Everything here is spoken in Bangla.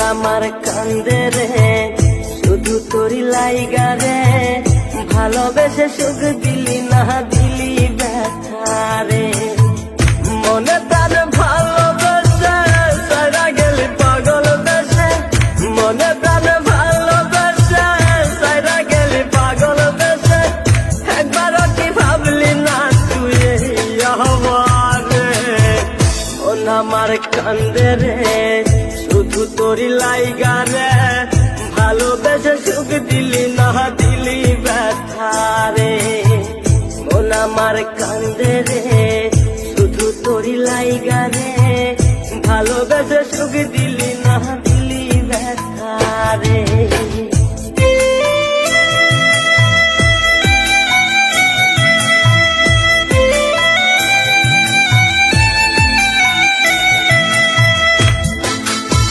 আমার কান্দে রে শুধু তোরি লাইগা রে ভালোবেসে সুখ দিলি না দিলি ব্যথা রে মনে প্রাণ ভালোবেসে সারা গেলি পাগল বেশে মনে প্রাণ ভালোবেসে সারা গেলি পাগল বেশে একবারও কি ভাবলি না তুই আমার আমার কান্দে রে শুধু তোরি লাইগা রে ভালোবেসে সুখ দিলি না দিলি ব্যথা রে মন আমার কান্দে রে শুধু তোরি লাইগা রে ভালোবেসে সুখ দিলি